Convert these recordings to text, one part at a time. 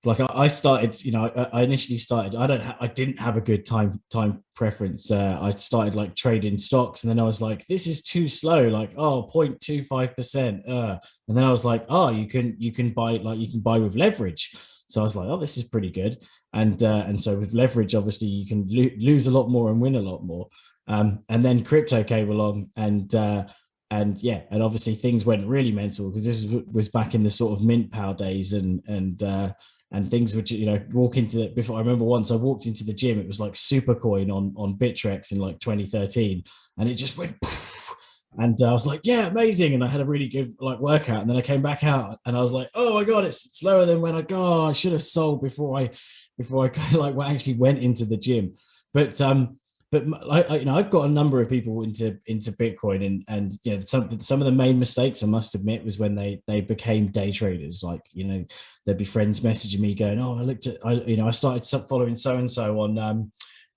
like I started, I initially started. I didn't have a good time preference. I started like trading stocks, and then I was like, this is too slow. Like, oh, 0.25%. And then I was like, oh, you can buy, like, you can buy with leverage. So I was like, oh, this is pretty good. And so with leverage, obviously, you can lose a lot more and win a lot more. And then crypto came along, and yeah, and obviously things went really mental because this was back in the sort of mint power days, and things which, walk into, before, I remember once I walked into the gym, it was like Supercoin on Bittrex in like 2013, and it just went poof, and I was like, yeah, amazing, and I had a really good like workout, and then I came back out and I was like, oh my god, it's slower than when I should have sold before I kind of like actually went into the gym. But I've got a number of people into Bitcoin, and some of the main mistakes, I must admit, was when they became day traders. Like, there'd be friends messaging me going, oh, I started following so and so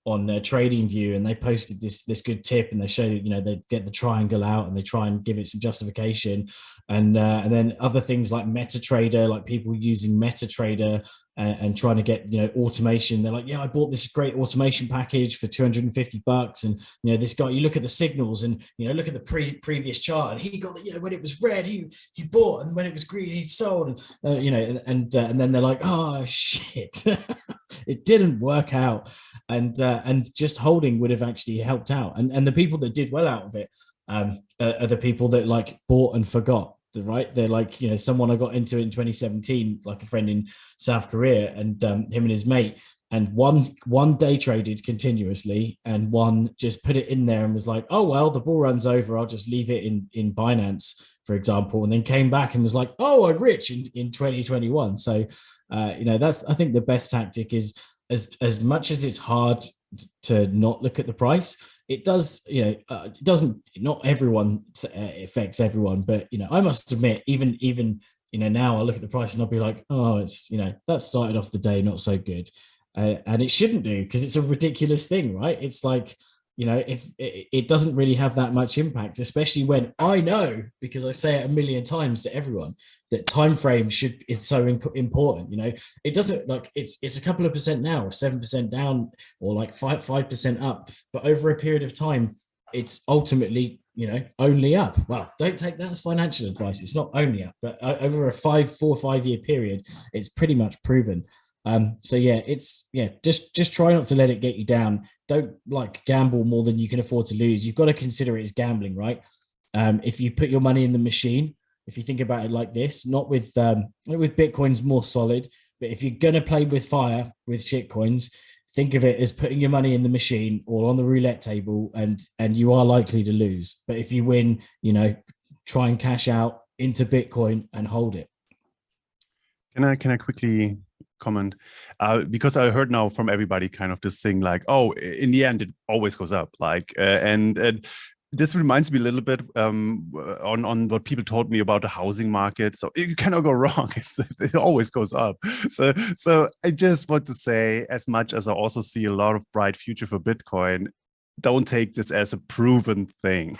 on Trading View, and they posted this good tip, and they show, they get the triangle out and they try and give it some justification, and then other things like MetaTrader, like people using MetaTrader and trying to get automation. They're like, yeah, I bought this great automation package for $250, and this guy, you look at the signals, and look at the previous chart, and he got when it was red, he bought, and when it was green, he sold, and then they're like, oh shit, it didn't work out, and just holding would have actually helped out, and the people that did well out of it are the people that like bought and forgot. Right, they're like, someone I got into in 2017, like a friend in South Korea, and him and his mate, and one day traded continuously, and one just put it in there and was like, oh well, the bull run's over, I'll just leave it in Binance, for example, and then came back and was like, oh, I'm rich in 2021. So that's, I think, the best tactic is, as much as it's hard to not look at the price, it does, it doesn't, not everyone affects everyone, but I must admit, even now I look at the price and I'll be like, oh, it's, that started off the day not so good, and it shouldn't do, because it's a ridiculous thing, right? It's like, if it doesn't really have that much impact, especially when I know, because I say it a million times to everyone, that time frame is so important. It doesn't, like, it's a couple of percent now, or 7% down, or like 5% up, but over a period of time, it's ultimately only up. Well, don't take that as financial advice, it's not only up, but over a 4 or 5 year period, it's pretty much proven. So yeah, just try not to let it get you down. Don't like gamble more than you can afford to lose. You've got to consider it as gambling, right? If you put your money in the machine, if you think about it like this, not with Bitcoin's more solid, but if you're gonna play with fire with shitcoins, think of it as putting your money in the machine or on the roulette table, and you are likely to lose. But if you win, try and cash out into Bitcoin and hold it. Can I quickly comment? Because I heard now from everybody kind of this thing like, oh, in the end, it always goes up. Like, and this reminds me a little bit on what people told me about the housing market. So you cannot go wrong. It always goes up. So I just want to say, as much as I also see a lot of bright future for Bitcoin, don't take this as a proven thing.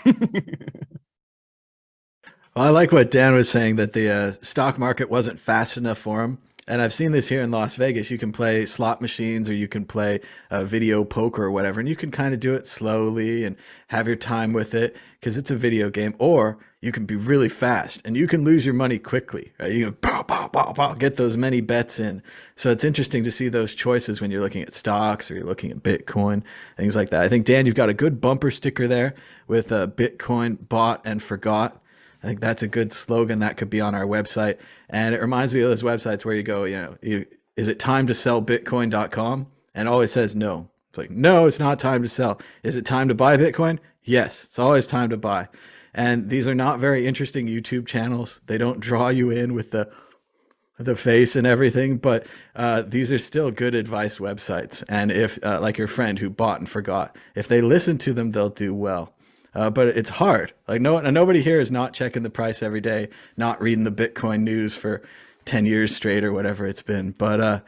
Well, I like what Dan was saying, that the stock market wasn't fast enough for him. And I've seen this here in Las Vegas. You can play slot machines, or you can play video poker or whatever, and you can kind of do it slowly and have your time with it because it's a video game. Or you can be really fast and you can lose your money quickly. Right? You can pow, pow, pow, pow, get those many bets in. So it's interesting to see those choices when you're looking at stocks or you're looking at Bitcoin, things like that. I think, Dan, you've got a good bumper sticker there with Bitcoin bought and forgot. I think that's a good slogan that could be on our website. And it reminds me of those websites where you go, is it time to sell Bitcoin.com? And it always says no. It's like, no, it's not time to sell. Is it time to buy Bitcoin? Yes, it's always time to buy. And these are not very interesting YouTube channels. They don't draw you in with the face and everything, but these are still good advice websites. And if, like your friend who bought and forgot, if they listen to them, they'll do well. But it's hard. Like nobody here is not checking the price every day, not reading the Bitcoin news for 10 years straight or whatever it's been. But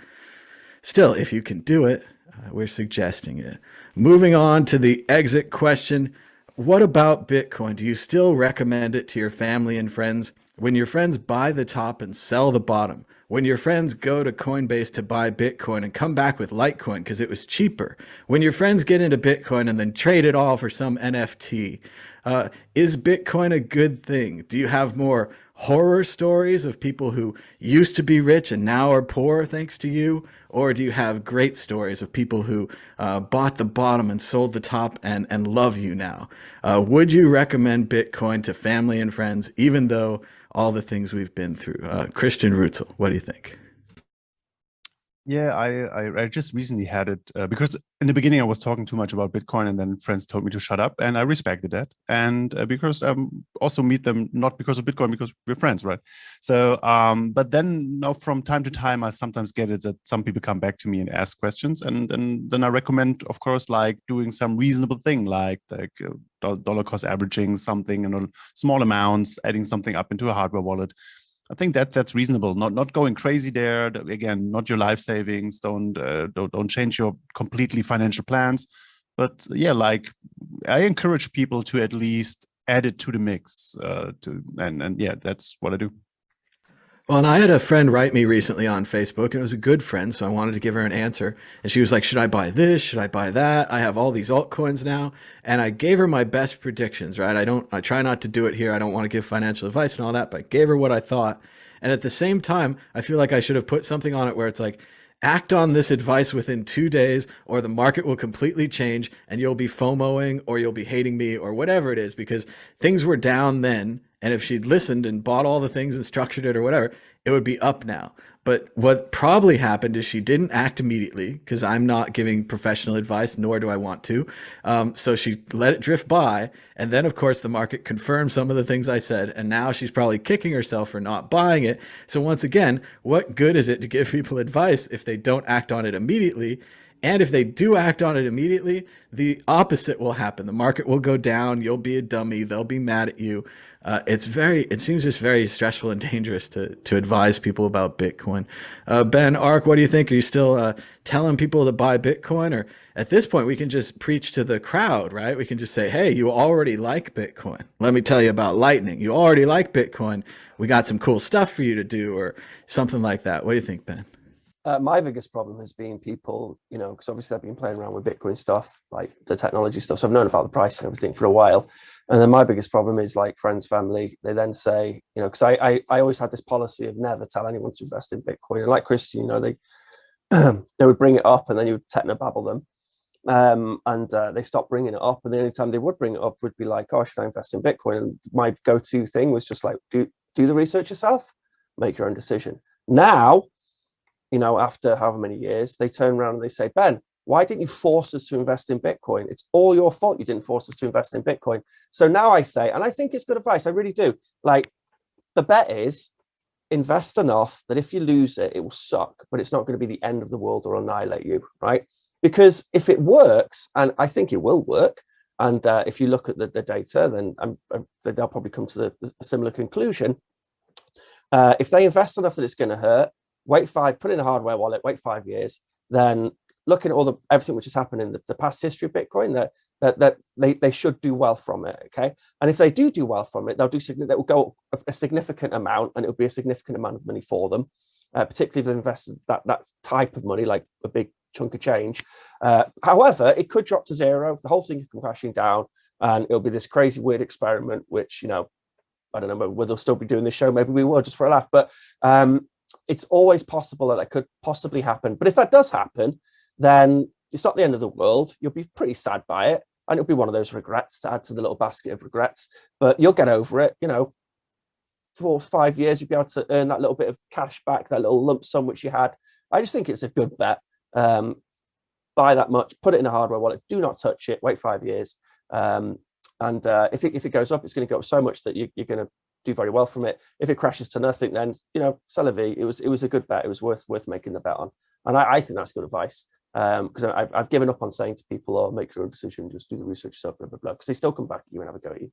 still, if you can do it, we're suggesting it. Moving on to the exit question. What about Bitcoin? Do you still recommend it to your family and friends? When your friends buy the top and sell the bottom, when your friends go to Coinbase to buy Bitcoin and come back with Litecoin because it was cheaper, when your friends get into Bitcoin and then trade it all for some NFT, is Bitcoin a good thing? Do you have more horror stories of people who used to be rich and now are poor thanks to you? Or do you have great stories of people who bought the bottom and sold the top and love you now? Would you recommend Bitcoin to family and friends, even though all the things we've been through? Christian Rutzel, what do you think? Yeah, I just recently had it because in the beginning I was talking too much about Bitcoin, and then friends told me to shut up, and I respected that. And because also meet them not because of Bitcoin, because we're friends, right? So, but then now from time to time, I sometimes get it that some people come back to me and ask questions, and then I recommend, of course, like doing some reasonable thing, like dollar cost averaging something, small amounts, adding something up into a hardware wallet. I think that's reasonable. Not going crazy there. Again, not your life savings. Don't change your completely financial plans. But yeah, like I encourage people to at least add it to the mix. And yeah, that's what I do. Well, and I had a friend write me recently on Facebook, and it was a good friend, so I wanted to give her an answer. And she was like, should I buy this? Should I buy that? I have all these altcoins now. And I gave her my best predictions, right? I try not to do it here. I don't want to give financial advice and all that, but I gave her what I thought. And at the same time, I feel like I should have put something on it where it's like, act on this advice within 2 days, or the market will completely change and you'll be FOMOing or you'll be hating me or whatever it is, because things were down then. And if she'd listened and bought all the things and structured it or whatever, it would be up now. But what probably happened is she didn't act immediately, because I'm not giving professional advice, nor do I want to. So she let it drift by. And then, of course, the market confirmed some of the things I said. And now she's probably kicking herself for not buying it. So once again, what good is it to give people advice if they don't act on it immediately? And if they do act on it immediately, the opposite will happen. The market will go down. You'll be a dummy. They'll be mad at you. It seems just very stressful and dangerous to advise people about Bitcoin. Ben, Ark, what do you think? Are you still telling people to buy Bitcoin? Or at this point, we can just preach to the crowd, right? We can just say, hey, you already like Bitcoin. Let me tell you about Lightning. You already like Bitcoin. We got some cool stuff for you to do, or something like that. What do you think, Ben? My biggest problem has been people, because obviously I've been playing around with Bitcoin stuff, like the technology stuff. So I've known about the price and everything for a while. And then my biggest problem is like friends, family, they then say, because I always had this policy of never tell anyone to invest in Bitcoin. And like Christian, they they would bring it up and then you would technobabble them. And they stopped bringing it up. And the only time they would bring it up would be like, oh, should I invest in Bitcoin? And my go-to thing was just like, do the research yourself, make your own decision. Now, after however many years, they turn around and they say, Ben, why didn't you force us to invest in Bitcoin? It's all your fault you didn't force us to invest in Bitcoin. So now I say, and I think it's good advice, I really do. Like, the bet is invest enough that if you lose it, it will suck, but it's not going to be the end of the world or annihilate you, right? Because if it works, and I think it will work, and if you look at the data, then they'll probably come to the similar conclusion. If they invest enough that it's going to hurt, put in a hardware wallet, wait 5 years, then looking at everything which has happened in the past history of Bitcoin, that they should do well from it. Okay. And if they do well from it, that will go a significant amount, and it will be a significant amount of money for them, particularly if they invested that type of money, like a big chunk of change. However, it could drop to zero. The whole thing could come crashing down, and it'll be this crazy, weird experiment, which, I don't know whether they'll still be doing this show. Maybe we will, just for a laugh. But it's always possible that could possibly happen. But if that does happen, then it's not the end of the world. You'll be pretty sad by it, and it'll be one of those regrets to add to the little basket of regrets. But you'll get over it. 4 or 5 years, you'll be able to earn that little bit of cash back, that little lump sum which you had. I just think it's a good bet. Buy that much, put it in a hardware wallet, do not touch it, wait 5 years. And if it goes up, it's going to go up so much that you're going to do very well from it. If it crashes to nothing, then c'est la vie. It was a good bet. It was worth making the bet on, and I think that's good advice, because I've given up on saying to people, "Oh, make your own decision, just do the research yourself," blah blah blah, because they still come back at you and have a go at you.